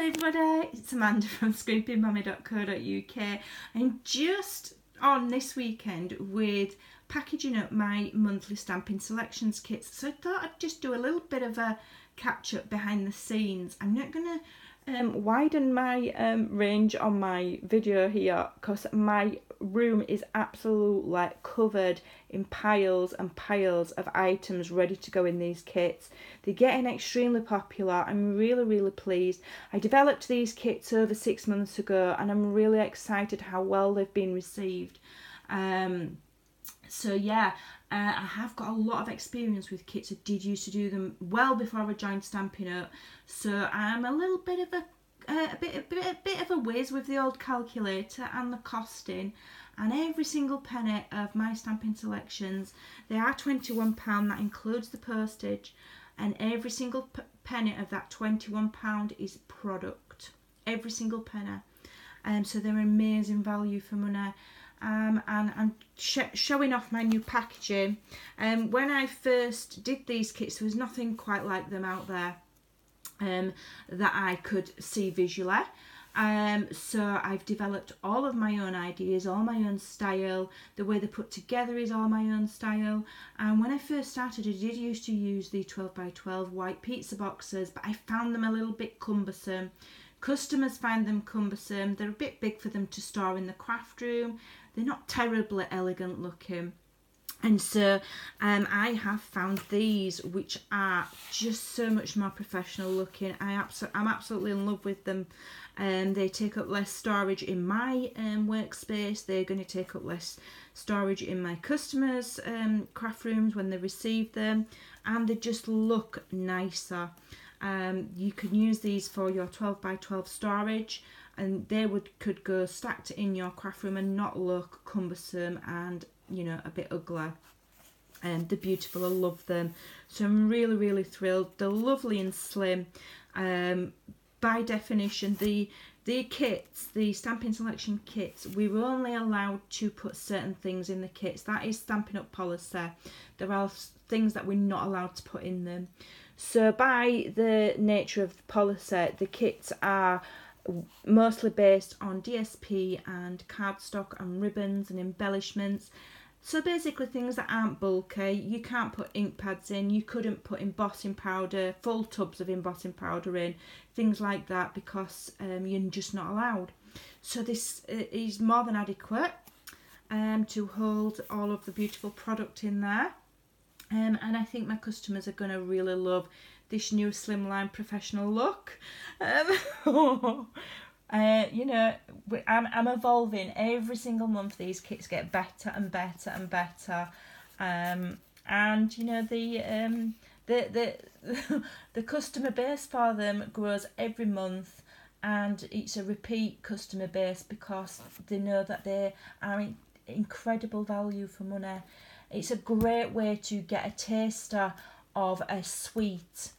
everybody, it's Amanda from Scrimpingmommy.co.uk. I'm just on this weekend with packaging up my monthly Stampin Selections kits, so I thought I'd just do a little bit of a catch up behind the scenes. I'm not going to widen my range on my video here because my room is absolutely covered in piles and piles of items ready to go in these kits. They're getting extremely popular. I'm really pleased. I developed these kits over 6 months ago and I'm really excited how well they've been received. So yeah, I have got a lot of experience with kits. I did used to do them well before I joined Stampin' Up, so I'm a little bit of a bit of a whiz with the old calculator and the costing. And every single penny of my Stampin' Selections, they are £21. That includes the postage, and every single penny of that £21 is product. Every single penny. So they're amazing value for money. And I'm showing off my new packaging. When I first did these kits, there was nothing quite like them out there that I could see visually. So I've developed all of my own ideas, all my own style. The way they're put together is all my own style. And when I first started, I did used to use the 12x12 white pizza boxes, but I found them a little bit cumbersome. Customers find them cumbersome. They're a bit big for them to store in the craft room. They're not terribly elegant looking. And so I have found these, which are just so much more professional looking. I'm absolutely in love with them. They take up less storage in my workspace. They're going to take up less storage in my customers' craft rooms when they receive them. And they just look nicer. You can use these for your 12x12 storage, and they could go stacked in your craft room and not look cumbersome and, you know, a bit ugly. And they're beautiful. I love them. So I'm really thrilled. They're lovely and slim. By definition, the kits, the Stampin' Selection kits, we were only allowed to put certain things in the kits. That is Stampin' Up policy. There are things that we're not allowed to put in them. So by the nature of the policy, the kits are mostly based on DSP and cardstock and ribbons and embellishments. So basically things that aren't bulky. You can't put ink pads in, you couldn't put embossing powder, full tubs of embossing powder in, things like that, because you're just not allowed. So this is more than adequate to hold all of the beautiful product in there. And I think my customers are going to really love this new slimline professional look. You know, I'm evolving every single month. These kits get better and better and better, and you know the customer base for them grows every month, and it's a repeat customer base because they know that they are incredible value for money. It's a great way to get a taster of a sweet.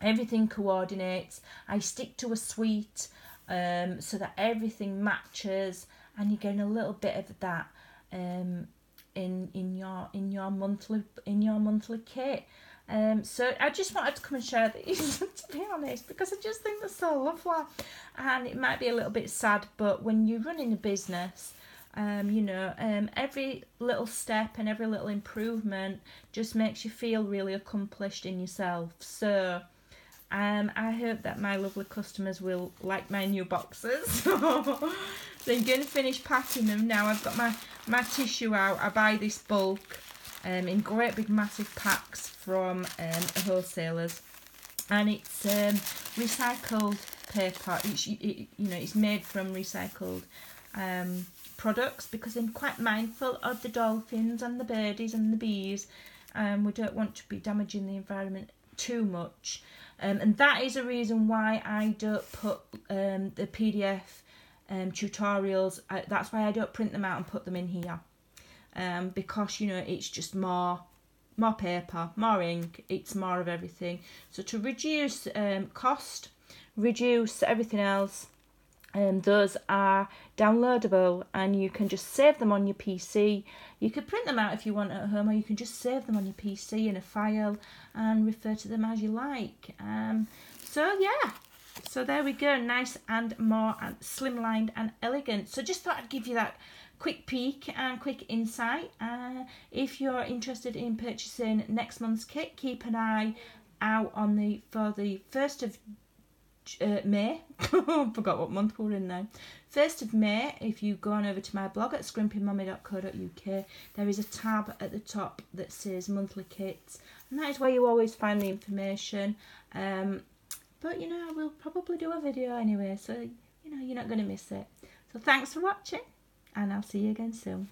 Everything coordinates. I stick to a sweet so that everything matches, and you're getting a little bit of that in your monthly kit. So I just wanted to come and share these to be honest, because I just think they're so lovely. And it might be a little bit sad, but when you're running a business, you know, every little step and every little improvement just makes you feel really accomplished in yourself. So I hope that my lovely customers will like my new boxes. So I'm going to finish packing them now. I've got my tissue out. I buy this bulk in great big massive packs from wholesalers, and it's recycled paper. It's made from recycled products, because I'm quite mindful of the dolphins and the birdies and the bees. We don't want to be damaging the environment too much, and that is a reason why I don't put the PDF tutorials. That's why I don't print them out and put them in here, because you know it's just more paper, more ink, it's more of everything. So to reduce cost, reduce everything else, those are downloadable, and you can just save them on your PC. You could print them out if you want at home, or you can just save them on your PC in a file and refer to them as you like. So yeah, So there we go, nice and more slimlined and elegant. So just thought I'd give you that quick peek and quick insight. If you're interested in purchasing next month's kit, keep an eye out on for the 1st of May. Forgot what month we're in now. 1st of May, if you go on over to my blog at scrimpingmommy.co.uk, there is a tab at the top that says monthly kits, and that is where you always find the information. But you know, I will probably do a video anyway, so you know, you're not going to miss it. So thanks for watching, and I'll see you again soon.